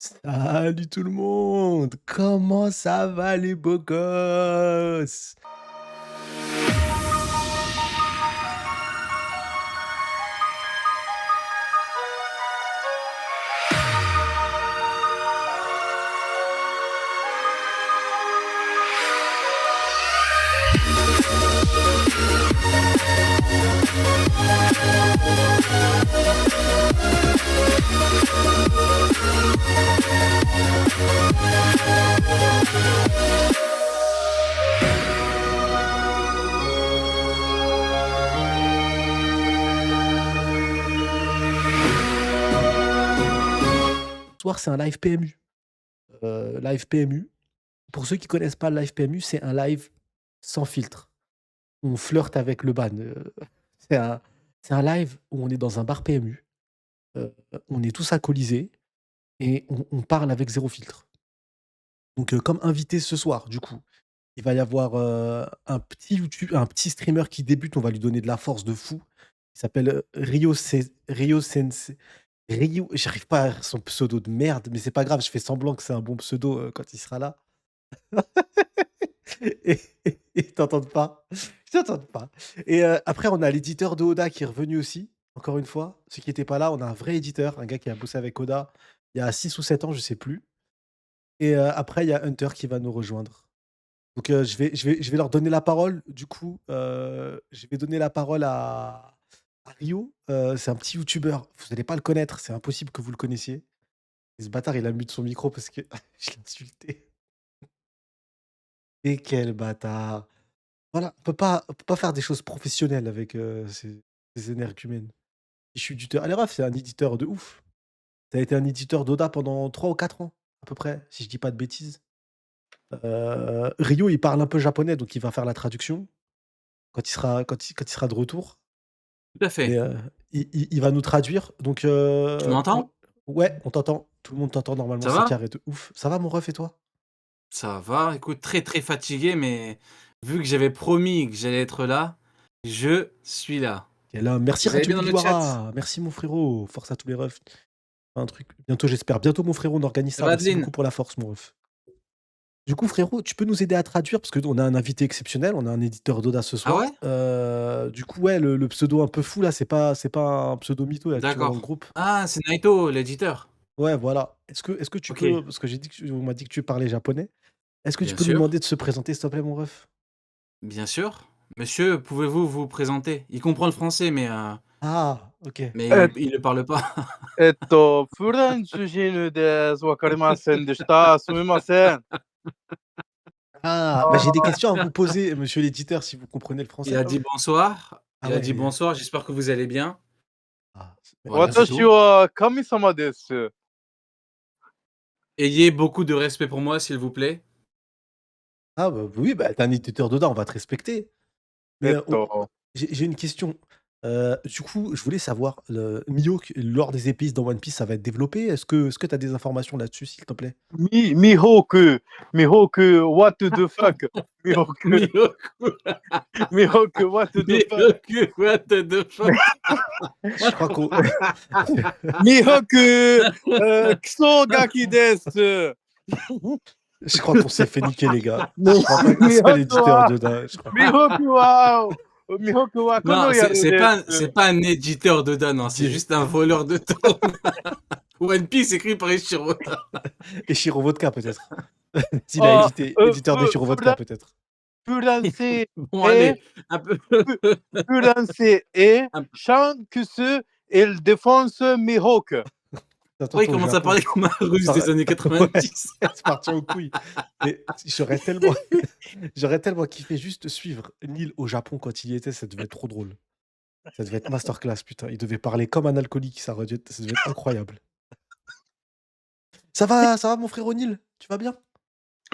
Salut tout le monde! Comment ça va les beaux gosses? Ce soir, c'est un live PMU. Live PMU. Pour ceux qui connaissent pas le live PMU, c'est un live sans filtre. On flirte avec le ban. C'est un c'est un live où on est dans un bar PMU, on est tous alcoolisés et on parle avec zéro filtre. Donc, comme invité ce soir, du coup, il va y avoir, un petit streamer qui débute, on va lui donner de la force de fou. Il s'appelle, Rio Sensei. Rio, j'arrive pas à son pseudo de merde, mais c'est pas grave, je fais semblant que c'est un bon pseudo, quand il sera là. Et ils t'entendent pas. Ils t'entendent pas. Et après on a l'éditeur de Oda qui est revenu aussi, encore une fois. Ceux qui étaient pas là, on a un vrai éditeur, un gars qui a bossé avec Oda il y a 6 ou 7 ans, je sais plus. Et après il y a Hunter qui va nous rejoindre. Donc je vais leur donner la parole. Du coup, je vais donner la parole à Rio. C'est un petit youtubeur, vous allez pas le connaître, c'est impossible que vous le connaissiez. Et ce bâtard, il a mute son micro parce que je l'ai insulté. Et quel bâtard! Voilà, on peut pas faire des choses professionnelles avec, ces énergumènes. Je suis éditeur. Allez ref, c'est un éditeur de ouf. Tu as été un éditeur d'Oda pendant 3 ou 4 ans, à peu près, si je dis pas de bêtises. Rio, il parle un peu japonais, donc il va faire la traduction quand il sera de retour Tout à et fait. il va nous traduire donc Tu m'entends? ouais, on t'entend. Tout le monde t'entend normalement, Ça c'est va? carré de ouf. Ça va mon ref et toi? Ça va, écoute, très, très fatigué, mais vu que j'avais promis que j'allais être là, je suis là. Et là, merci Vous allez Radio bien dans le chat? Mugiwara, merci mon frérot, force à tous les refs. Un truc bientôt j'espère, bientôt mon frérot on organise Ça ça. va Merci Adeline? beaucoup pour la force mon ref. Du coup frérot, tu peux nous aider à traduire parce qu'on a un invité exceptionnel, on a un éditeur d'Oda ce Ah soir. ouais? Du coup ouais, le pseudo un peu fou là, c'est pas un pseudo mytho là que tu vois dans le D'accord. groupe. Ah, c'est Naito, l'éditeur? Ouais voilà. Est-ce que tu OK, peux parce que j'ai dit que on m'a dit que tu parlais japonais. Est-ce que tu bien peux lui sûr, demander de se présenter s'il te plaît mon ref? bien sûr. Monsieur, pouvez-vous vous présenter? Il comprend le français, Ah OK. mais えil le parle pas. フランス人です。わかりませんでした。すみません。Ah, bah, j'ai desあquestions à vous poser monsieur l'éditeur si vous comprenez le Il français. a dit bonsoir, Ah il a dit ouais. bonsoir, j'espère que vous allez bien. Ah, Voilà, c'est merci. 私 tout. は神様です。Ayez beaucoup de respect pour moi, s'il vous plaît. Ah bah, oui, bah, tu un éditeur d'Oda, on va te respecter. Mais, j'ai une question. Du coup, je voulais savoir, le Mihawk, l'or des épices dans One Piece, ça va être développé? Est-ce que tu as des informations là-dessus, s'il te plaît? ミホーク、ミホーク、what the fuck? ミホーク、Mihoku, ミホーク、what the fuck? Mihoku, what the fuck? Je crois qu'on ミホーク、クソガキです。je crois qu'on s'est fait niquer, les gars. ミJe crois pas que c'est ホpas ーク l'éditeur は、d'Oda, je crois. ミホークは、ミホークはこ Non, の野郎です。c'est pas un éditeur de Dan, non, c'est Dis juste un voleur de temps. One Piece écrit par Eiichiro Oda. Eshiro Vodka, peut-être? S'il a Ah, édité éditeur d'Eshiro Vodka, peut-être? フランス Bon, へ allez, un peu, フランスへ un- シャンクス il défonce Mihawk. Attends, pourquoi il attends, au commence à Japon. parler comme un russe Ça des années ouais, 90? c'est parti en couille. Mais j'aurais tellement j'aurais tellement kiffé juste suivre Neil au Japon quand il y était, ça devait être trop drôle. Ça devait être masterclass, putain. Il devait parler comme un alcoolique, ça devait être incroyable. Ça va mon frérot Neil? Tu vas bien?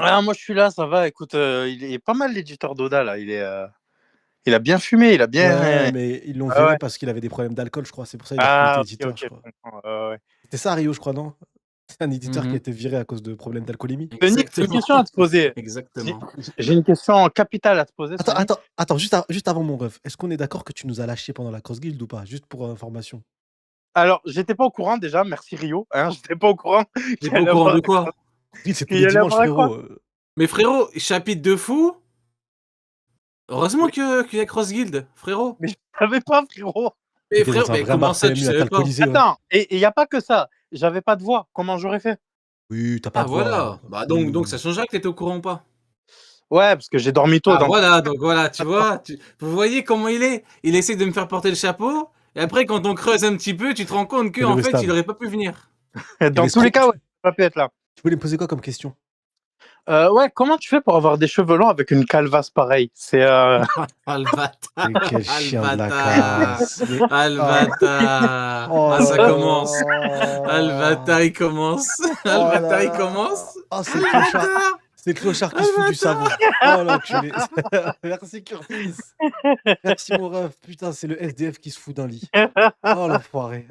Ah, moi je suis là, ça va. Écoute, il est pas mal l'éditeur d'Oda là. Il a bien fumé, il a Ouais, bien. mais ils l'ont Ah viré ouais. parce qu'il avait des problèmes d'alcool, je crois. C'est pour ça qu'il a plus été Ah, ok, éditeur, ok, je je crois. comprends. Ouais, ouais. C'était ça Rio, je crois, non? C'est un éditeur qui a Mhm. été viré à cause de problèmes d'alcoolémie? Denis, j'ai une Exactement, question à te poser. J'ai exactement. j'ai une question capitale à te poser, Attends, Sony. attends, attends, juste avant mon ref, est-ce qu'on est d'accord que tu nous as lâchés pendant la cross guild ou pas? Juste pour information. Alors, j'étais pas au courant déjà, merci Rio. Hein, j'étais pas au courant T'es qu'il pas au allait courant avoir, de quoi? Oui, c'est tous qu'il les allait dimanches, avoir un frérot. cross. Mais frérot, chapitre de fou. Heureusement Mais, qu'il y a Cross Guild, frérot. mais je savais pas, frérot. Mais T'étais frérot, dans un mais vrai comment bar ça, tu PMU à savais pas? t'alcooliser, ouais. Attends, et y a pas que ça. J'avais pas de voix. Comment j'aurais fait? Oui, t'as pas Ah de voix. voilà. Bah donc Oui. ça changerait que t'étais au courant ou pas. Ouais, parce que j'ai dormi tôt Ah dans. voilà, donc voilà, tu vois, vous voyez comment il est? Il essaie de me faire porter le chapeau, et après quand on creuse un petit peu, tu te rends compte C'est le qu'en fait, il Westam. aurait pas pu venir. Il y Dans avait tous les cas, ouais, j'ai pas pu être là. Tu voulais me poser quoi comme question? Ouais, comment tu fais pour avoir des cheveux longs avec une calvasse pareille? C'est Ah le bâtard, Mais quel ah le chien de la bâtard, casse. Mais... ah le Ah. bâtard, Oh ah là ça commence, ah le bâtard là. il commence, ah le Oh là bâtard il là. commence, Oh, ah c'est le le clochard. bâtard, C'est le clochard ah qui se fout le du savon. bâtard. Oh l'enculé. Merci Curtis. Merci mon ref. Putain, c'est le SDF qui se fout d'un lit. Oh l'enfoiré.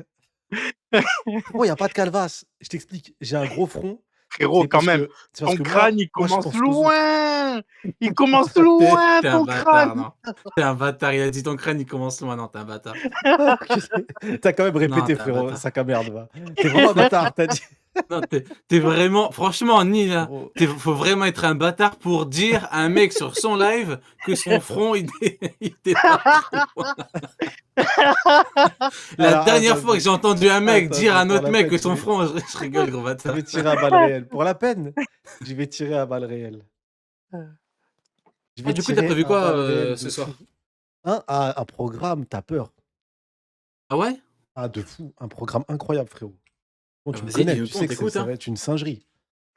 Frérot, il y a pas de calvasse. Je t'explique. J'ai un gros front. frérot, quand même. C'est parce Ton que crâne, il moi je commence pense qu'aux autres. loin. Il commence loin, T'es un ton crâne. bâtard, non. T'es un bâtard, il a dit ton crâne il commence loin, non, t'es un bâtard. T'as quand même Non, répété, t'es un frérot. bâtard. Sac à merde, va. T'es vraiment un bâtard, t'as dit. Non, t'es vraiment, franchement, Ni là, Frérot. faut vraiment être un bâtard pour dire à un mec sur son live que son front il dépasse trop loin. La Alors, dernière fois que j'ai entendu un mec dire à un pour autre la mec peine, que son front, je rigole, gros je bâtard. vais tirer à balles réelles. Pour la peine, je vais tirer à balles réelles. Je Ah, vais du coup, t'as tirer prévu à quoi balles réelles ce de fou. soir? Un programme, t'as peur. Ah ouais? Ah, de fou. Un programme incroyable, frérot. Bon, Ah, tu me vas-y, connais, dis-nous tu tout, on sais que t'écoute, ça hein. va être une singerie.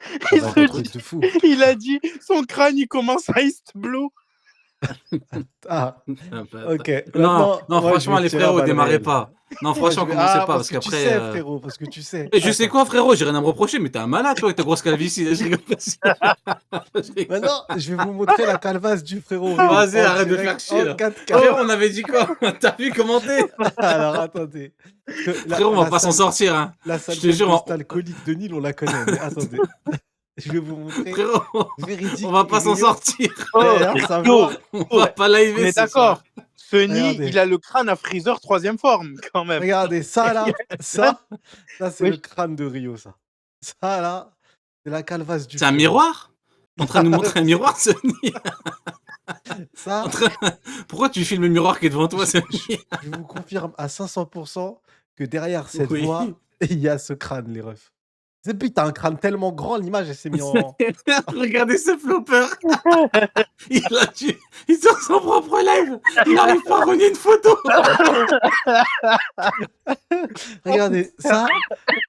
Ça Il va être se un dit- truc de fou. Il a dit, son crâne, il commence à East Blue. Ah, Un bâtard. ok. Non, Maintenant, non, moi, je franchement, vais les tirer à frérots, balles démarrez réelles. pas. Non, Moi, je franchement, vais... commencez Ah, pas, parce parce que tu qu'après. sais, frérot, parce que tu sais. Mais je sais Attends. quoi, frérot, j'ai rien à me reprocher, mais t'es un malade, toi, avec ta grosse calvitie. Je rigole pas. Je rigole. Maintenant, je vais vous montrer la calvasse du frérot Rio. Vas-y, en arrête de direct, faire chier, en là. 4K. Frérot, on avait dit quoi? T'as vu commenter? Alors, attendez. Parce que Frérot, on va pas s'en sortir, hein. la Je sale te gueule jure, post-alcoolique de Nil, on la connaît. Mais attendez. Je vais vous montrer frérot, véridique on va pas s'en Rio sortir. derrière sa voix. On va pas On liver est ce soir. d'accord. Ce nid, Regardez. il a le crâne à Freezer 3e forme, quand même. Regardez, ça là, ça c'est Oui. le crâne de Rio, ça. Ça là, c'est la calvasse du C'est un frérot. miroir? T'es en train de nous montrer un miroir, ce nid? Ça, Pourquoi tu filmes le miroir qui est devant toi, ce nid? je vous confirme à 500% que derrière cette Oui. voix, il y a ce crâne, les refs. C'est putain, un crâne tellement grand, l'image, elle s'est mise en... Regardez ce flopper. Il a tué. Il sort son propre live. Il n'arrive pas à renier une photo. Regardez, ça,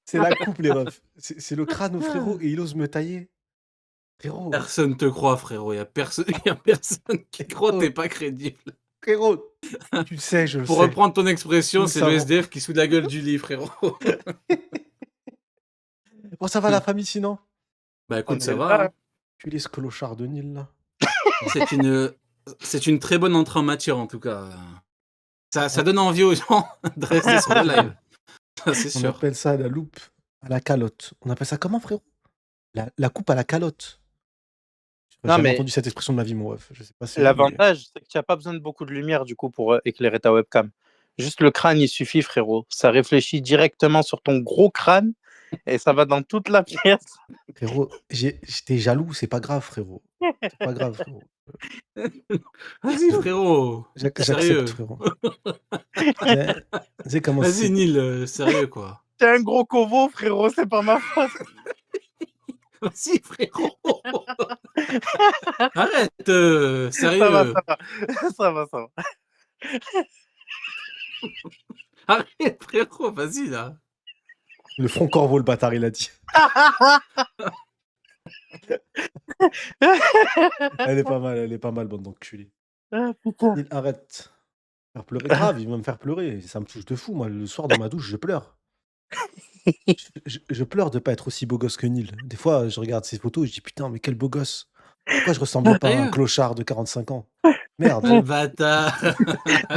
c'est la coupe, les refs. C'est le crâne au frérot et il ose me tailler. Frérot, Personne te croit, frérot. Il y a personne qui croit. T'es pas crédible. frérot, tu le sais, je le Pour sais. reprendre ton expression, Nous c'est le le savons. SDF qui sous la gueule du lit, frérot. Bon, ça va la famille sinon? Bah écoute, On ça est va. là. Hein. Tu les clochards de Nil, là. C'est une très bonne entrée en matière, en tout cas. Ça donne envie aux gens de rester sur le live. Ça, c'est On sûr. appelle ça la loupe à la calotte. On appelle ça comment, frérot? La coupe à la calotte. J'ai Non, jamais mais entendu cette expression de ma vie, mon ref. Je sais pas si vous, mais- l'avantage, c'est que tu n'as pas besoin de beaucoup de lumière, du coup, pour éclairer ta webcam. Juste le crâne, il suffit, frérot. Ça réfléchit directement sur ton gros crâne et ça va dans toute la pièce. Frérot, j'étais jaloux, c'est pas grave, frérot. C'est pas grave, frérot. Vas-y, frérot. J'accepte, Sérieux. frérot. Mais, tu sais comment Vas-y, c'est. Nil, sérieux, quoi. T'es un gros covo, frérot, c'est pas ma faute. Vas-y, frérot. Arrête, Ça sérieux. va, ça va. Ça va, ça va. Arrête, frérot, vas-y, là. Le front corbeau, le bâtard, il a dit. Elle est pas mal, bande d'enculés. Ah, putain. Il arrête. Faire pleurer, grave, il va me faire pleurer. Ça me touche de fou, moi. Le soir, dans ma douche, je pleure. Je pleure de pas être aussi beau gosse que Nil. Des fois, je regarde ses photos et je dis putain, mais quel beau gosse. Pourquoi je ressemble pas à un Sérieux? clochard de 45 ans? Merde. Le bâtard.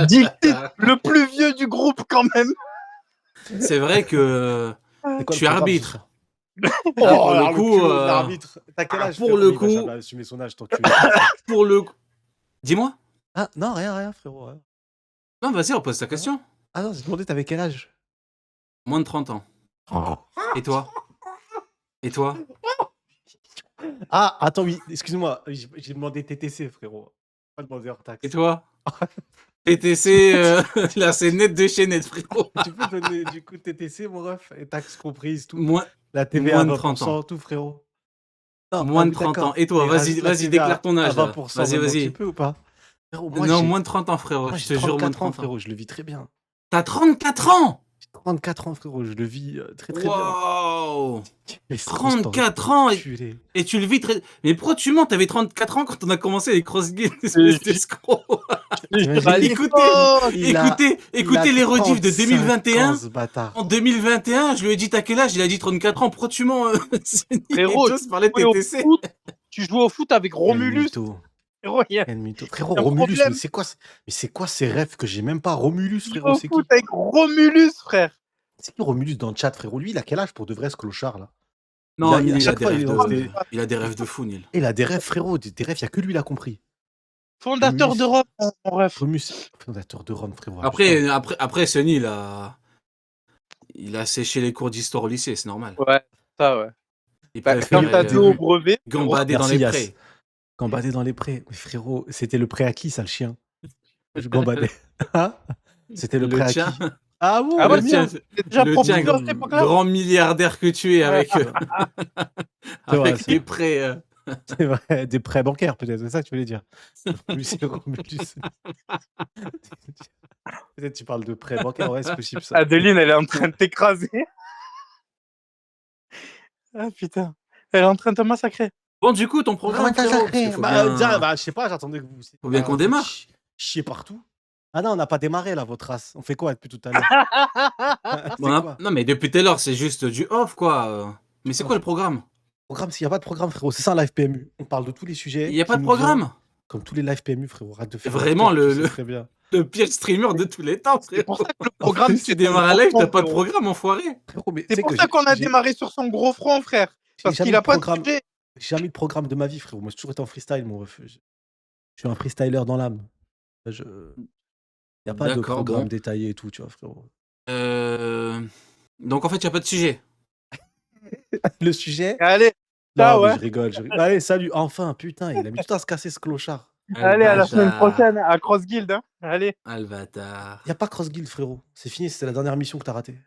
Dicté le plus vieux du groupe, quand même. C'est vrai que C'est quoi je suis le programme ce arbitre. soir? Là, pour le alors, coup, culot de l'arbitre. T'as quel âge, pour frérot? le Il va coup- jamais assumer son âge tant que tu pour le coup. Dis-moi. Ah, non, rien, frérot. Rien. Non, vas-y, repose ta question. Ah non, j'ai demandé, t'avais quel âge? Moins de 30 ans. Et toi? Et toi? Ah, attends, oui, excuse-moi, j'ai demandé TTC, frérot. Pas demandé hors Et taxe. toi? TTC, là, c'est net de chez net, frérot. Tu peux donner du coup TTC, mon ref, et taxes comprises, tout. Moins, La TVA à moins de 30 ans. 20%, tout, frérot. Non, Moins ah de oui, 30 ans. d'accord. Et toi? Et Vas-y, rajoute la vas-y, TVA déclare ton à âge, là. 20% Vas-y, maintenant, tu vas-y. peux ou pas? Frérot, moi, Non, j'ai moins de 30 ans, frérot. moi, Je j'ai te jure, moins de 34 ans, 30 ans. frérot, je le vis très bien. T'as 34 ans? J'ai 34 ans, frérot, je le vis très très bien. Wow! Mais c'est grosse 34 ans enculé. et tu le vis très... Mais pourquoi tu mens? T'avais 34 ans quand on a commencé les cross-games, Je espèce te d'escroc. T'imagines, À Écoutez, l'époque, il a écoutez les rediffs de 35 ans, 2021. ce bâtard. En 2021, je lui ai dit t'as quel âge? Il a dit 34 ans. Pourquoi tu mens? frérot, Tous parlaient de jouais au TTC. foot, tu jouais au foot avec Quel Romulus. mytho. Frérot, il y a Quel mytho. Frérot, un Romulus, problème. mais c'est quoi ces rêves que j'ai même pas? Romulus, Tu jouais frérot, au c'est qui? foot avec Romulus, frère. C'est qui Romulus dans le chat, frérot? Lui, il a quel âge pour de vrai, ce clochard, là? Non, à Nil, il a chaque des fois, il rêves est dans de... des... Il a des rêves de fou, Nil. Il a des rêves, frérot, des rêves, il n'y a que lui, il a compris. Fondateur Romulus. de Rome, mon ref. Romus, fondateur de Rome, frérot. Après, ce Nil il a séché les cours d'histoire au lycée, c'est normal. Ouais, ça, ouais. Il Bah, préférait quand t'as deux au brevet, gambader dans Merci, les Yass. prés. Gambader dans les prés. Mais frérot, c'était le prêt à qui, ça, le chien? Je gambadais. Hein? C'était le prêt à qui? tien, Ah bon, Ah le ouais, mien. c'est déjà le tien, propulsé à cette époque-là. grand milliardaire que tu es avec, C'est vrai, avec c'est tes vrai. prêts. C'est vrai, des prêts bancaires, peut-être, c'est ça que tu voulais dire. Plus c'est Romulus. Peut-être tu parles de prêts bancaires, ouais, c'est possible ça. Adeline, elle est en train de t'écraser. Ah putain. Elle est en train de te massacrer. Bon, du coup, ton programme, Comment t'as frérot, parce sacré? qu'il faut Bah, bien... je sais pas, j'attendais que vous. Faut bien qu'on démarre. Chier partout. Ah non, on n'a pas démarré là, votre race. On fait quoi depuis tout à l'heure? C'est Bon, quoi? non, mais depuis tout à l'heure, c'est juste du off, quoi. Mais c'est quoi le programme? Programme, s'il n'y a pas de programme, frérot, c'est ça un live PMU. On parle de tous les sujets. Il n'y a pas qui de nous viennent, programme? comme tous les lives PMU, frérot. Arrête de faire. Vraiment, l'acteur, tu sais très bien. le pire streamer de tous les temps, C'est pour frérot. ça que le programme, Tu démarres un live, t'as pas de programme, enfoiré. Frérot, mais tu C'est sais pour que ça qu'on a j'ai démarré sur son gros front, frère. Parce jamais qu'il a de pas de programme. sujet. jamais eu de programme de ma vie, frérot. Moi, j'ai toujours été en freestyle, mon ref. Je suis un freestyler dans l'âme. Il n'y a pas de D'accord, programme bon. détaillé et tout, tu vois, frérot. Donc, en fait, il n'y a pas de sujet. Le sujet. Allez, Non, ciao, mais ouais. je rigole. Allez, salut. Enfin, putain, il a mis tout à se casser, ce clochard. Allez, à la semaine Bâtard. prochaine à Cross Guild. Hein. Allez. Ah, le bâtard. Il n'y a pas Cross Guild, frérot. C'est fini, c'était la dernière mission que t'as ratée.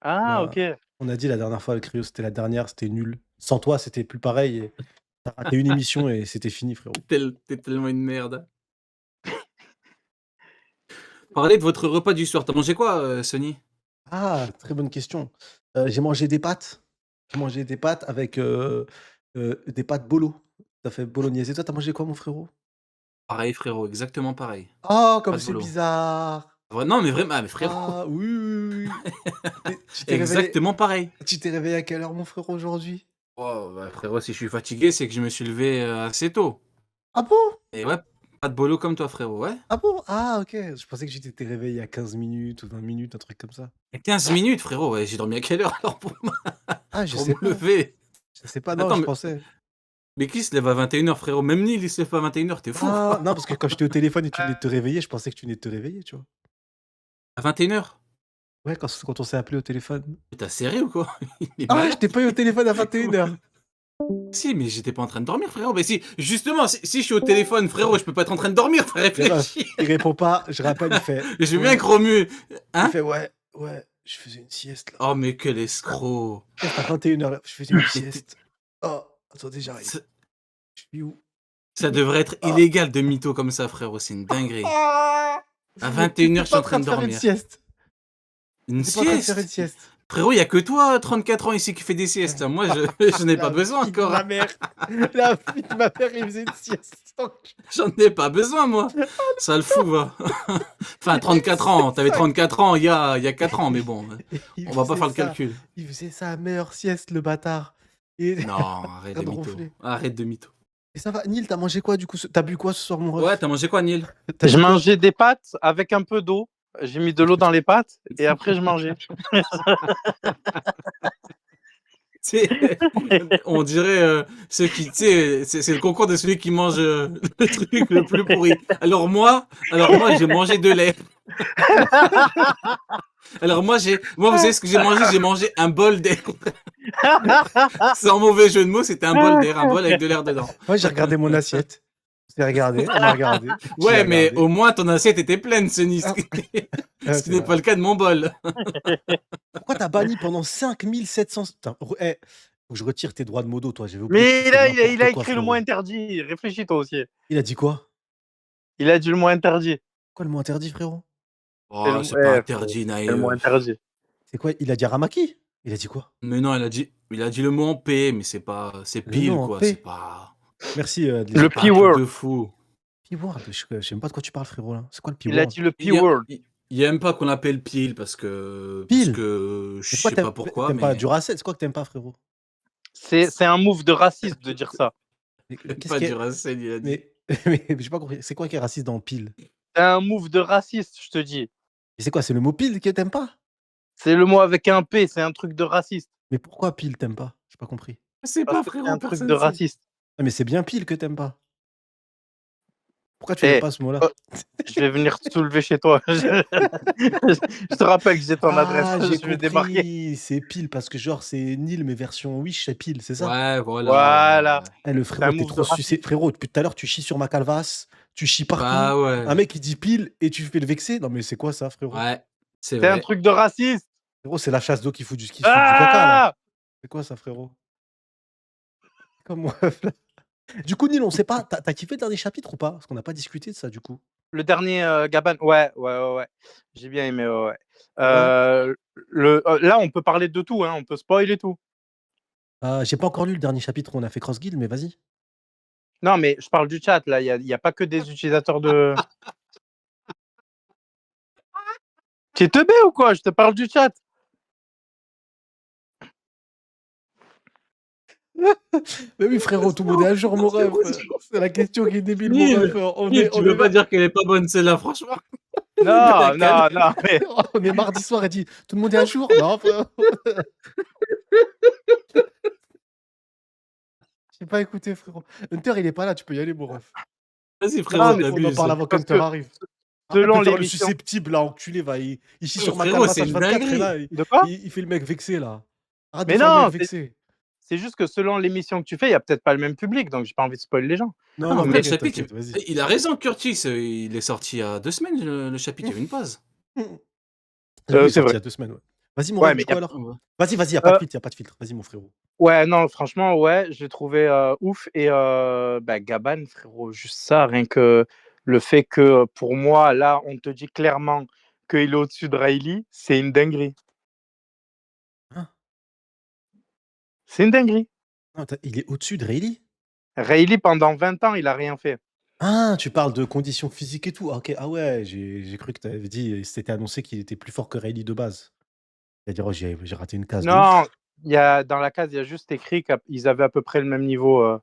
Ah, Non. ok. On a dit la dernière fois, le Cryo, c'était la dernière, c'était nul. Sans toi, c'était plus pareil. Et t'as raté une émission et c'était fini, frérot. T'es tellement une merde. Parlez de votre repas du soir. T'as mangé quoi, Sony? Ah, très bonne question. J'ai mangé des pâtes. J'ai mangé des pâtes avec des pâtes bolo. T'as fait bolognaise. Et toi, t'as mangé quoi, mon frérot? Pareil, frérot, exactement pareil. Oh, comme Pâtes c'est bolo. bizarre. Non, mais vraiment, mais frérot, Ah, oui, oui, oui. Tu t'es réveillé, exactement pareil. tu t'es réveillé à quelle heure, mon frérot, aujourd'hui? Oh, bah, frérot, si je suis fatigué, c'est que je me suis levé assez tôt. Ah bon? Et ouais, pas de bolo comme toi, frérot, ouais. Ah bon? Ah, ok. Je pensais que tu t'étais réveillé à 15 minutes ou 20 minutes, un truc comme ça. Et 15 minutes, frérot, ouais, j'ai dormi à quelle heure alors pour Ah, je pour sais me pas. lever? Je sais pas, non, Attends, je mais- pensais. Mais qui se lève à 21h, frérot? Même Nil, il se lève pas à 21h, t'es fou. Ah, non, parce que quand j'étais au téléphone et tu venais de te réveiller, je pensais que tu venais de te réveiller, tu vois. À 21h? Ouais, quand on s'est appelé au téléphone. T'as serré ou quoi? Il est Ah, malade. je t'ai pas eu au téléphone à 21h. Si, mais j'étais pas en train de dormir, frérot. Mais si, justement, si je suis au téléphone, frérot, je peux pas être en train de dormir, t'as réfléchi. Il répond pas, je rappelle, il fait. Je veux ouais. bien que Romu. Hein? Il fait ouais, je faisais une sieste là. Oh, mais quel escroc. Sieste à 21h, je faisais une sieste. Oh, attendez, j'arrive. Ça, Je suis où? ça devrait être illégal de mytho comme ça, frérot. C'est une dinguerie. À 21h, je suis en train de faire une dormir. sieste. Une T'es pas en train de faire une sieste? sieste. Frérot, il y a que toi, 34 ans ici, qui fait des siestes. Moi, je n'ai pas La besoin fille de encore. Ma mère. La fille de ma mère, il faisait une sieste. J'en ai pas besoin, moi. Ça le fout, va. Enfin, 34 ans. T'avais 34 ans il y a 4 ans, mais bon. On va pas faire le calcul. Il faisait sa meilleure sieste, le bâtard. Et... Non, arrête de Train de mytho. ronfler. Arrête de mytho. Et ça va, Neil, t'as mangé quoi du coup? T'as bu quoi ce soir, mon ref? Ouais, t'as mangé quoi, Neil? T'as Je bu quoi? mangeais des pâtes avec un peu d'eau. J'ai mis de l'eau dans les pâtes et après je mangeais. On dirait ceux qui, tu sais, c'est le concours de celui qui mange le truc le plus pourri. Alors moi, j'ai mangé de lait. Alors moi, vous savez ce que j'ai mangé? J'ai mangé un bol d'air. Sans mauvais jeu de mots, c'était un bol d'air, un bol avec de l'air dedans. Moi, j'ai regardé mon assiette. J'ai regardé, on a regardé. Ouais, mais au moins ton assiette était pleine, Sony. Ce Ah, qui n'est pas le cas de mon bol. Pourquoi t'as banni pendant 5700... Putain, faut que je retire tes droits de modo, toi. J'avais oublié Mais que tu fais il a n'importe quoi, écrit le frérot. mot interdit. Réfléchis toi aussi. Il a dit quoi? Il a dit le mot interdit. Quoi le mot interdit, frérot? Oh, c'est pas interdit, Naïe. C'est le mot interdit. C'est quoi? Il a dit Ramaki? Il a dit quoi? Mais non, il a dit le mot en P, mais c'est pas, c'est Le pile nom en quoi. P. C'est pas. Merci. Le pas un truc P-word. de fou. P-word. Je sais même pas de quoi tu parles, frérot, là. C'est quoi le P-word? Il a dit le P-word. Il y a même pas qu'on appelle pile parce que. Pile. Je sais pas pourquoi. T'aimes mais... pas Duracell? C'est quoi que t'aimes pas, frérot? C'est un move de raciste de dire ça. Pas Duracell, il a dit. Mais j'ai pas compris. C'est quoi qui est raciste dans pile? C'est un move de raciste, je te dis. Et c'est quoi? C'est le mot pile que t'aimes pas? C'est le mot avec un P, c'est un truc de raciste. Mais pourquoi pile t'aimes pas? J'ai pas compris. C'est Parce pas que frérot, c'est un truc personne de sait. raciste. Ah, mais c'est bien pile que t'aimes pas. Pourquoi tu n'aimes pas ce mot-là? Je vais venir te soulever chez toi. Je te rappelle que j'ai ton adresse. J'ai Je vais débarquer. compris. C'est pile parce que genre c'est Nil mais version Wish c'est pile, c'est ça? Ouais, voilà. Voilà. Eh, le C'est un frérot, t'es move trop de raciste. sucé. Frérot, depuis tout à l'heure, tu chies sur ma calvasse, tu chies partout. Bah ouais. Un mec, il dit pile et tu fais le vexer. Non, mais c'est quoi ça, frérot? Ouais, c'est C'est un vrai. truc de raciste. Frérot, c'est la chasse d'eau qui fout du caca, là. Ah C'est quoi ça, frérot? Comme moi, là. Du coup, Nil, on sait pas. T'as kiffé le dernier chapitre ou pas? Parce qu'on n'a pas discuté de ça, du coup. Le dernier Gaban, ouais. J'ai bien aimé, ouais. Ouais. Là, on peut parler de tout, hein. On peut spoiler tout. J'ai pas encore lu le dernier chapitre où on a fait Cross Guild, mais vas-y. Non, mais je parle du chat, là. Il y a pas que des utilisateurs de... Tu es teubé ou quoi? Je te parle du chat. Mais oui, frérot, tout le monde est à jour, mon ref. C'est la question qui est débile, mon Nil, ref. tu veux pas dire qu'elle est pas bonne celle-là, franchement? Non, mais... On est mardi soir et dit tout le monde est à jour? Non, frérot. J'ai pas écouté, frérot. Hunter, il est pas là, tu peux y aller, mon ref. Vas-y, frérot, On en t'abuses. parle avant Parce qu'Hunter que arrive. selon Arrête de faire le l'émission... susceptible, là, enculé, va. Il chie sur ma Frérot, calvasse c'est une H24, et dinguerie. là, De quoi? il fait le mec vexé, là. Arrête Mais de faire le non, mec vexé. c'est juste que selon l'émission que tu fais, il y a peut-être pas le même public, donc j'ai pas envie de spoiler les gens. Non, Non, non, après, le t'inquiète, chapitre, vas-y. il a raison, Curtis. Il est sorti il y a 2 semaines, le chapitre. Il y avait une pause. Oui, il est c'est sorti vrai. il y a 2 semaines, ouais. Vas-y, mon Ouais, ref, mais du coup, alors. Vas-y, y a pas de filtre, Vas-y, mon frérot. Ouais, non, franchement, ouais, je l'ai trouvé ouf. Et Gaban, frérot, juste ça, rien que le fait que pour moi, là, on te dit clairement qu'il est au-dessus de Riley, c'est une dinguerie. Hein? C'est une dinguerie. Non, il est au-dessus de Rayleigh? Riley, pendant 20 ans, il a rien fait. Ah, tu parles de conditions physiques et tout. Ah, ok, ah ouais, j'ai cru que tu avais dit, c'était annoncé qu'il était plus fort que Rayleigh de base. C'est-à-dire, oh, j'ai raté une case. de Non, ouf. dans la case, il y a juste écrit qu'ils avaient à peu près le même niveau.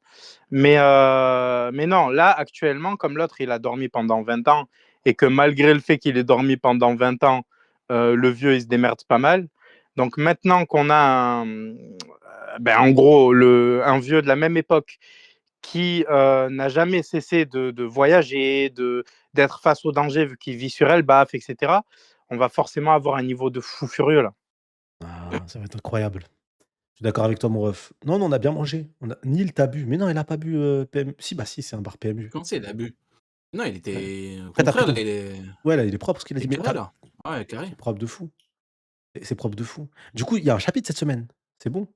Mais non, là, actuellement, comme l'autre, il a dormi pendant 20 ans, et que malgré le fait qu'il ait dormi pendant 20 ans, le vieux, il se démerde pas mal. Donc maintenant qu'on a, en gros, un vieux de la même époque qui n'a jamais cessé de voyager, d'être face au danger vu qu'il vit sur Elbaf, etc., on va forcément avoir un niveau de fou furieux, là. Ah, ça va être incroyable. Je suis d'accord avec toi, mon ref. Non, on a bien mangé. Nil, t'as bu. Mais non, il a pas bu PMU. Si, bah si, c'est un bar PMU. Comment ça, il a bu? Non, il était. Au Après, t'as pris contraire, ton... il est. Ouais, là, il est propre, ce qu'il a dit. Mais carré, là. Ouais, carré. c'est propre de fou. C'est propre de fou. Du coup, il y a un chapitre cette semaine. C'est bon.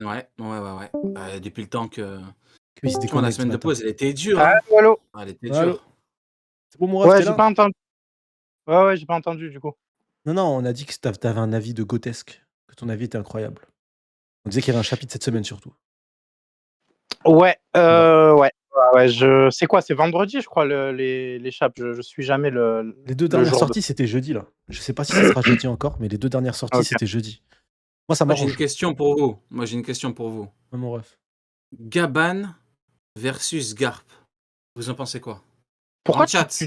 Ouais. Depuis le temps que. Il se Franchement, la déconnecte semaine de matin. pause, elle était dure. Hein. Allô. Elle était Allô. dure. C'est bon, mon ref, Ouais, t'es j'ai là? pas entendu. Ouais, j'ai pas entendu, du coup. Non, on a dit que t'avais un avis de grotesque. Que ton avis était incroyable. On disait qu'il y avait un chapitre cette semaine, surtout. Ouais. C'est quoi? C'est vendredi, je crois, les chapes. Je suis jamais le. Les 2 le dernières jour sorties, c'était jeudi, là. Je sais pas si ça sera jeudi encore, mais les 2 dernières sorties, Ok. c'était jeudi. Moi, ça Moi, j'ai une m'arrange. question pour vous. Ouais, mon ref. Gaban versus Garp. Vous en pensez quoi? Pourquoi Dans le chat.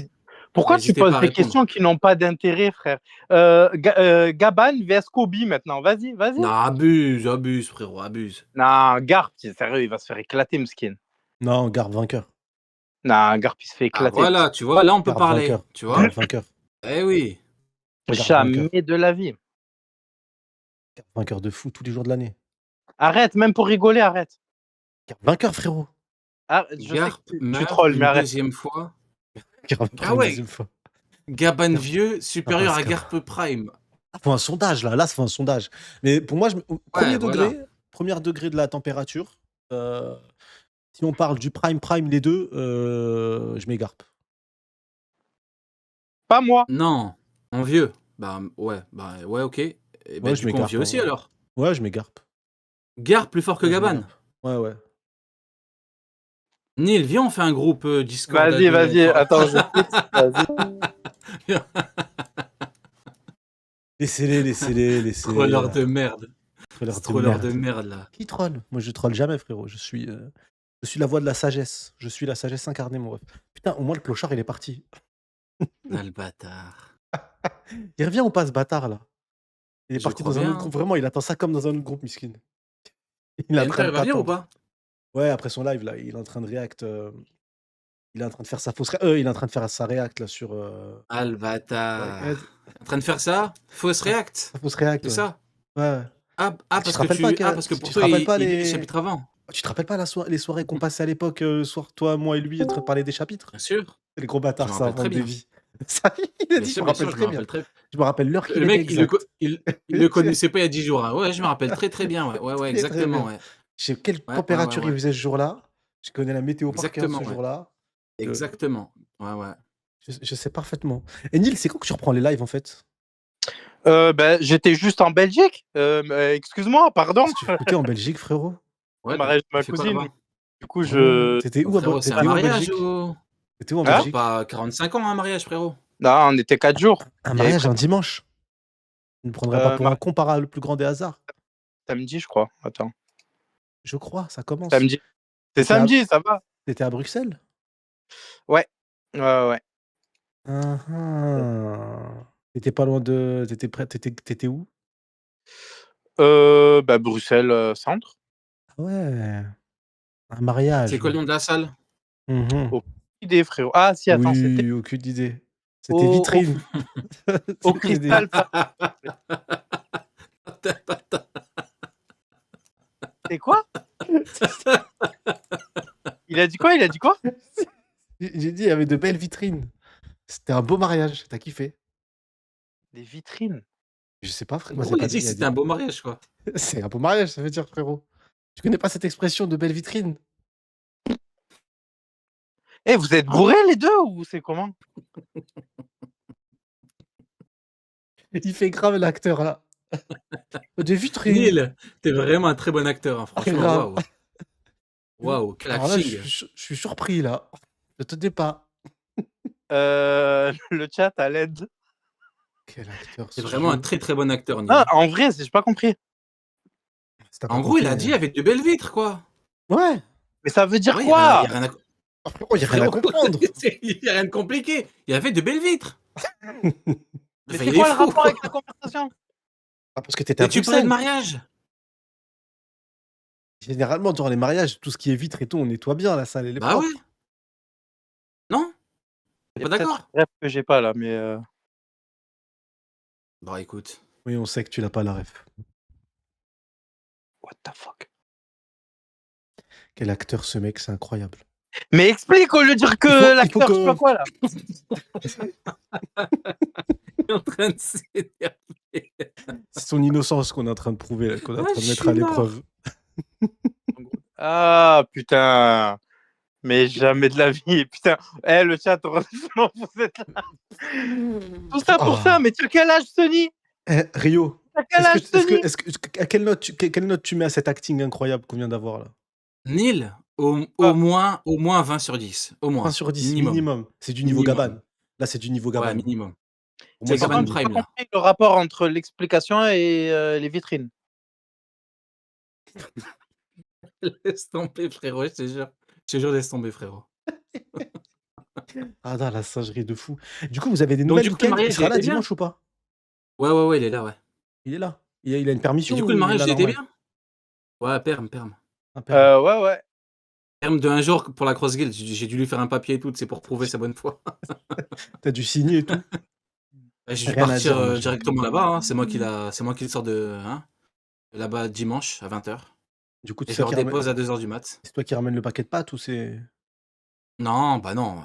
Pourquoi tu N'hésitez poses pas à des répondre. questions qui n'ont pas d'intérêt, frère? Gaban vs Kobe maintenant. Vas-y. Non, abuse, frérot, abuse. Non, Garp, c'est sérieux, il va se faire éclater, Mskin. Non, Garp vainqueur. Non, Garp, il se fait Ah éclater. voilà, tu vois, là on peut Garp parler. vainqueur. Tu vois? Garp vainqueur. Eh oui. Garde vainqueur. Jamais de la vie. Garde vainqueur de fou tous les jours de l'année. Arrête, même pour rigoler, arrête. Garde vainqueur, frérot. Ah, je sais Garp que tu meurt trolles, mais une arrête. deuxième fois. Garde vainqueur Ah une ouais, deuxième fois. Gaban Garde. vieux supérieur à Pascal. Garp Prime. Ah, faut un sondage là, ça fait un sondage. Mais pour moi, au Ouais, voilà. premier degré de la température, si on parle du prime les deux, je m'égare. Pas moi. Non, en vieux. Bah ouais, ok. Et bah, Ouais, je du coup, en m'égare. vieux aussi alors. Ouais, je m'égare. Garp plus fort que Ouais, je Gaban. m'égare. Ouais. Neil, viens, on fait un groupe Discord à Vas-y, deux. vas-y, attends, je fixe. Vas-y. Laissez-les. Troller de merde. Troller de Troller de merde. merde là. Qui troll? Moi, je troll jamais, frérot. Je suis la voix de la sagesse. Je suis la sagesse incarnée, mon ref. Putain, au moins, le clochard, il est parti. Ah, le bâtard. Il revient ou pas, ce bâtard, là? Il est Je parti crois dans un bien, autre groupe. Vraiment, il attend ça comme dans un autre groupe, miskin. Il est en train Enter de va venir ou t'attendre. pas? Ouais, après son live, là, il est en train de react. Il est en train de faire sa fausse il est en train de faire sa react, là, sur. Ah, le Ouais, bâtard. En train de faire ça? Fausse react? sa fausse react, C'est ouais. ça? Ouais. Ah, Tu te parce que rappelles pas parce que tu pour te toi, rappelles pas il lit les les chapitres avant. tu te rappelles pas les soirées qu'on passait à l'époque, le soir, toi, moi et lui, en train de parler des chapitres? Bien sûr. Les gros Je bâtards, me ça rappelle très invente des bien. vies. Ça, il a Bien dit: «Je sûr, me bien sûr, rappelle je me très bien. rappelle très Je me rappelle l'heure Le qu'il était mec, exact». il le connaissait pas il y a 10 jours, hein. Ouais, je me rappelle très bien, ouais. Ouais, Très exactement, bien. ouais. Je sais quelle Ouais. température il faisait ce jour-là. Je connais la météo par cœur Exactement, ce ouais. jour-là. Exactement. Ouais. Je sais parfaitement. Et Neil, c'est quand que tu reprends les lives, en fait? J'étais juste en Belgique. Excuse-moi, pardon. Qu'est-ce que tu foutais en Belgique, frérot? Au Ouais, mariage de tu ma fait quoi cousine. là-bas? Du coup, Oh, t'étais où, Frérot, c'est un en mariage Belgique? ou T'étais où en Hein? genre Belgique? pas 45 ans un mariage, frérot? Non, on était 4 jours. Un Il y avait mariage un dimanche? Tu me prendrais pas pour un con par le plus grand des hasards? samedi, je crois. Attends. Je crois, ça commence. Samedi. C'est T'étais à samedi, ça va. t'étais à Bruxelles? Ouais. Ouais. Hein, hein. Tu pas loin de t'étais où? Bruxelles, centre. Ah ouais, un C'est mariage. quoi le nom de la salle? Mmh. Aucune idée, frérot. Ah si, attends, c'était Oui, aucune idée. C'était au vitrine. au C'était des Crystal Palace. C'est quoi? Il a dit quoi? J'ai dit, il y avait de belles vitrines. C'était un beau mariage. Tu as kiffé? Des vitrines. Je sais pas, frère. Moi, Gros, c'est il a pas dit que il a c'était dit un beau mariage, quoi. c'est un beau mariage, ça veut dire, frérot. Tu connais pas cette expression de belle vitrine? Eh, vous êtes bourrés les deux ou c'est comment? Il fait grave l'acteur, là. Des vitrines. Neil, t'es vraiment un très bon acteur, hein, franchement, Grave. waouh. Waouh, quel Alors là, acting. je suis surpris, là. Je te dis pas. Le chat à l'aide. Quel acteur C'est vraiment un sublime. très bon acteur, Neil. Ah, en vrai, j'ai pas compris. Si t'as pas En gros, il a compris, dit avec de belles vitres, quoi. Ouais. Mais ça veut dire Ouais, quoi? y a rien à... Oh, frérot, y a rien à comprendre. Il y a rien de compliqué. Il y avait de belles vitres. Mais Enfin, c'est il quoi est le fou. rapport avec la conversation? Ah, parce que t'étais à Mais tu parlais de Bruxelles. mariage. Généralement, durant les mariages, tout ce qui est vitre et tout, on nettoie bien la salle, elle est Bah propre. ouais. Non? Il T'es y a pas peut-être d'accord? un rêve que j'ai pas là, mais Bon, écoute. Oui, on sait que tu l'as pas la ref. what the fuck? Quel acteur ce mec, c'est incroyable. Mais explique au lieu de dire Il faut que l'acteur, que- je sais pas quoi là. Il est en train de s'énerver. C'est son innocence qu'on est en train de prouver, là, qu'on est en Ah, train de je mettre suis à mort. l'épreuve. Ah putain. Mais jamais de la vie. Putain. Eh, le chat, heureusement, vous êtes là. Tout ça pour ça. Mais tu as quel âge, Sony? Eh, Rio, T'as quel âge, Sony? à quelle note tu mets à cet acting incroyable qu'on vient d'avoir là? Neil, au moins 20 sur 10. Au moins. 1 sur 10, Minimum. minimum. C'est du niveau Minimum. Gabane. Là, c'est du niveau Ouais, Gabane. minimum. Pour C'est moi, Gabane c'est J'ai Prime, pas là. compris le rapport entre l'explication et les vitrines. Laisse tomber, frérot, je te jure. Je te jure, laisse tomber, frérot. Ah non, la singerie de fou. Du coup, vous avez des Donc, nouvelles du du coup, le Ken? mariage, Il il sera là était bien? dimanche ou pas? Ouais, il est là, ouais. Il est là. Il a une permission Et du coup, le ou mariage, la il était normale? bien? Ouais, perm. Un permis. Ouais. Perm de un jour pour la Cross Guild. J'ai dû lui faire un papier et tout, c'est pour prouver sa bonne foi. T'as dû signer et tout? Bah, je vais Rien à partir, dire, moi, j'ai directement là-bas, hein. C'est moi qui le sors de hein, là-bas dimanche à 20h du coup, et je le redépose à 2h du mat. c'est toi qui ramènes le paquet de pâtes ou c'est Non, bah non,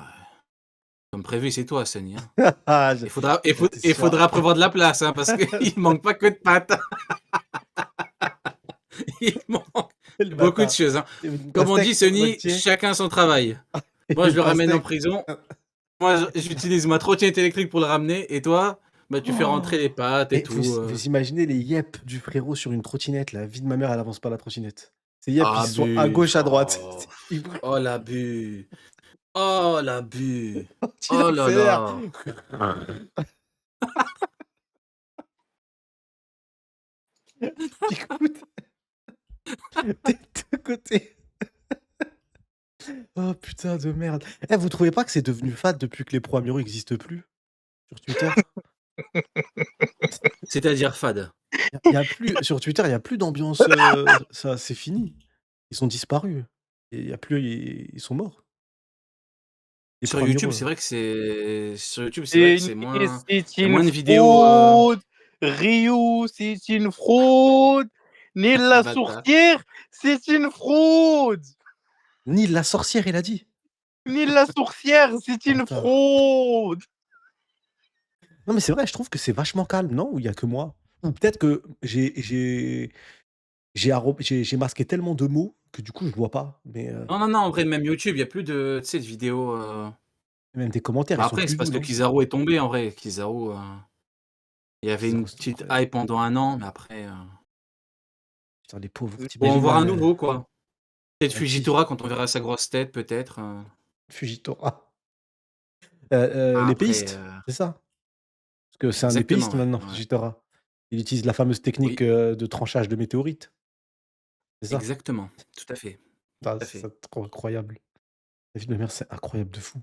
comme prévu, c'est toi, Sunny, hein. ah, j'étais Il sûr. faudra prévoir de la place, hein, parce qu'il manque pas que de pâtes. Il manque Le beaucoup de bâtard. choses, hein. Une Comme on dit, pastèque Sunny, moitié, chacun son travail. Moi, je une le ramène en pastèque. prison. Moi, j'utilise ma trottinette électrique pour le ramener et toi, bah, tu fais rentrer les Oh! pâtes et Et tout, vous imaginez les yep du frérot sur une trottinette, la vie de ma mère, elle avance pas la trottinette. Ces yep, ils sont à Abus! gauche, à droite. Oh! Ils Oh l'abus! Oh l'abus! il Oh là accélère. là! Écoute, des 2 côtés. Oh putain de merde. Eh, vous trouvez pas que c'est devenu fade depuis que les pro amiraux existent plus sur Twitter? C'est-à-dire fade? Il y a plus sur Twitter, il y a plus d'ambiance, ça c'est fini. Ils ont disparu et il y a plus ils sont morts. Les Sur pro YouTube, amiraux, c'est vrai que C'est il y a une moins de vidéos, fraude. Ryu, c'est une fraude. Neil la bâtard. sourcière, c'est une fraude. Neil la sorcière, il a dit. Neil la sourcière, c'est une Bâtard. fraude. Non mais c'est vrai, je trouve que c'est vachement calme, non? Ou il y a que moi? Ou peut-être que j'ai masqué tellement de mots que du coup je vois pas, mais Non, non, non, en vrai, même YouTube, il y a plus de tu sais, de vidéos, même des commentaires, bah, ils sont après, c'est plus parce doux, que non? Kizaru est tombé, en vrai. Il y avait Kizaru, une c'était petite incroyable. hype pendant 1 an, mais après, Putain les pauvres, faut en t'imagines voir un la nouveau, quoi. Peut-être qui? Fujitora quand on verra sa grosse tête, peut-être, Fujitora. Après, L'épéiste, c'est ça? Parce que c'est un exactement, épéiste ouais, maintenant, ouais. Fujitora. Il utilise la fameuse technique, Oui, de tranchage de météorites, c'est ça? exactement, tout à fait, Ah, tout à c'est fait. trop incroyable. La vie de ma mère, c'est incroyable de fou.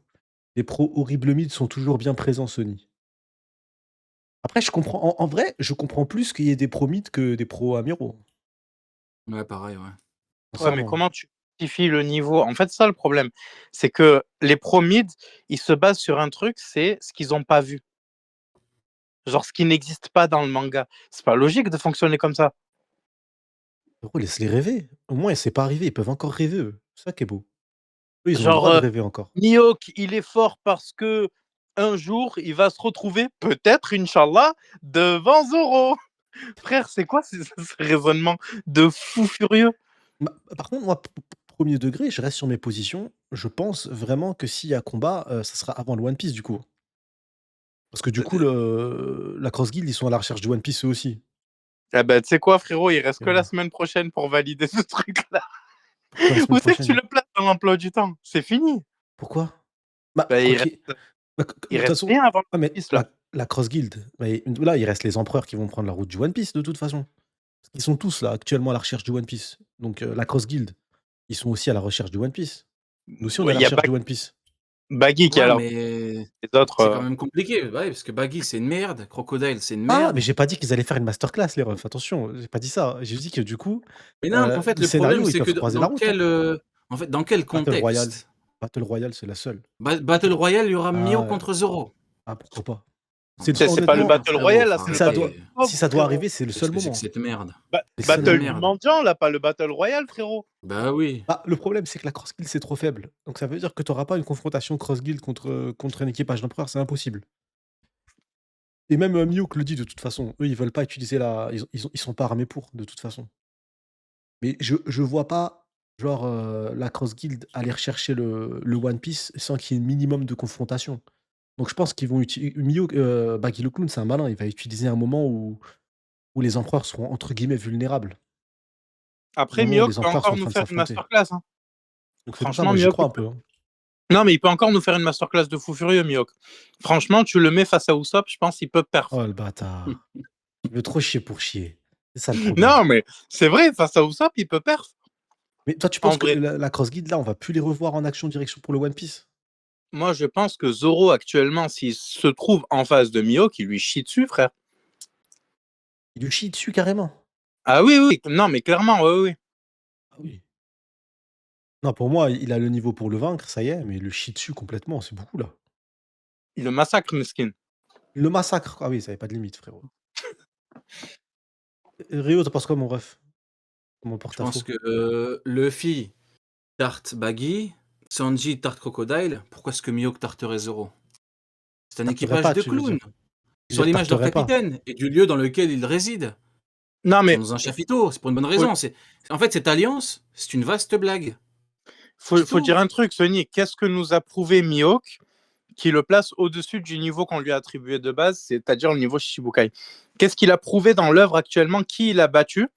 Les pros horribles mythes sont toujours bien présents, Sony. Après, je comprends en vrai, je comprends plus qu'il y ait des pros mythes que des pros amiraux, Ouais, pareil, ouais. Ouais, mais sincèrement. comment tu justifies le niveau? En fait, ça le problème, c'est que les pro mid, ils se basent sur un truc, c'est ce qu'ils ont pas vu. Genre ce qui n'existe pas dans le manga. C'est pas logique de fonctionner comme ça. Frérot, laisse-les rêver. Au moins, c'est pas arrivé, ils peuvent encore rêver, eux. C'est ça qui est beau. Eux, ils ont le Genre, droit de rêver encore. Mihawk, il est fort parce que un jour, il va se retrouver, peut-être, Inch'Allah, devant Zoro. Frère, c'est quoi ce raisonnement de fou furieux? Bah, par contre, moi, 1er degré, je reste sur mes positions. Je pense vraiment que s'il y a combat, ça sera avant le One Piece, du coup. Parce que du coup, la Cross Guild, ils sont à la recherche du One Piece, eux aussi. Ah bah, tu sais quoi, frérot, il reste que la Heu, semaine prochaine pour valider ce truc-là. Pourquoi la semaine Où c'est que tu prochaine? le places dans l'emploi du temps? C'est fini. Pourquoi? Bah, Bah, quoi qu'il bah, de il toute reste façon rien avant le ouais, mais One Piece, là. la Cross Guild, mais là, il reste les empereurs qui vont prendre la route du One Piece, de toute façon. Ils sont tous là, actuellement à la recherche du One Piece. Donc la Cross Guild, ils sont aussi à la recherche du One Piece. Nous aussi, on est Ouais, à la il y a recherche du One Piece. Baggy qui a Ouais, la mais les autres. c'est quand même compliqué. Bah ouais, parce que Baggy, c'est une merde, Crocodile, c'est une Ah, mais merde. j'ai pas dit qu'ils allaient faire une masterclass, les refs, attention, j'ai pas dit ça. J'ai dit que du coup, Mais non, en fait, le le problème, scénario, ils c'est que peuvent croiser la route, hein. dans quel Battle Royale. contexte? Battle Royale, c'est la seule. Battle Royale, il y aura Mio Ah, contre Zoro. pourquoi pas? Non, C'est mais C'est pas le honnêtement, non, Battle frérot, Royale, là, faut c'est si le ça Battle doit arrêter. si pauvre, ça doit frérot. arriver, c'est le Qu'est-ce seul que c'est que moment. cette merde? Les C'est seuls de la Battle moments. du merde. mendiant, là, pas le Battle Royale, frérot. Bah oui. Bah, le problème, c'est que la cross guild, c'est trop faible. Donc ça veut dire que tu auras pas une confrontation cross guild contre un équipage d'empereurs, c'est impossible. Et même, Mihawk le dit de toute façon. Eux, ils veulent pas utiliser la ils sont pas armés pour, de toute façon. Mais je vois pas, genre, la Cross Guild aller rechercher le One Piece sans qu'il y ait un minimum de confrontation. Donc je pense qu'ils vont utiliser Baggy le Clown, c'est un malin, il va utiliser un moment où les empereurs seront entre guillemets «vulnérables». Le Après, moment où Mihawk les peut empereurs sont encore en nous train de faire une s'affronter. masterclass, hein. Donc c'est pour ça, Franchement, moi j'y Mihawk, crois un peu, hein. non, mais il peut encore nous faire une masterclass de fou furieux, Mihawk. Franchement, tu le mets face à Usopp, je pense qu'il peut perf. Oh le bâtard! Il veut trop chier pour chier. C'est ça le problème. Non, mais c'est vrai, face à Usopp, il peut perf. Mais toi, tu En penses que vrai. la Cross Guild là, on va plus les revoir en action direction pour le One Piece? Moi, je pense que Zoro, actuellement, s'il se trouve en face de Mihawk, il lui chie dessus, frère. Il lui chie dessus carrément? Ah oui, oui, non, mais clairement, oui, oui. Ah oui. Non, pour moi, il a le niveau pour le vaincre, ça y est, mais il le chie dessus complètement, c'est beaucoup là. Il le massacre, Meskin. Le massacre. Ah oui, ça avait pas de limite, frérot. Rio, t'en penses quoi, mon ref? Mon Je pense porte-à-faux? que Luffy, tarte Baggy, Sanji, tarte Crocodile. Pourquoi est-ce que Mihawk tarterait Zoro? C'est un Tarterait équipage pas, de tu veux clowns, dire? Tu veux sur dire l'image de leur tarterait pas? capitaine et du lieu dans lequel ils résident. Non, Ils sont mais dans un chapiteau, c'est pour une bonne faut, raison. En fait, cette alliance, c'est une vaste blague. faut, C'est faut dire tout. un truc, Sonic. Qu'est-ce que nous a prouvé Mihawk qui le place au-dessus du niveau qu'on lui a attribué de base, c'est-à-dire le niveau Shichibukai? Qu'est-ce qu'il a prouvé dans l'œuvre actuellement? Qui il a battu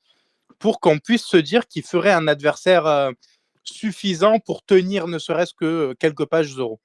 pour qu'on puisse se dire qu'il ferait un adversaire suffisant pour tenir ne serait-ce que quelques pages Zoro?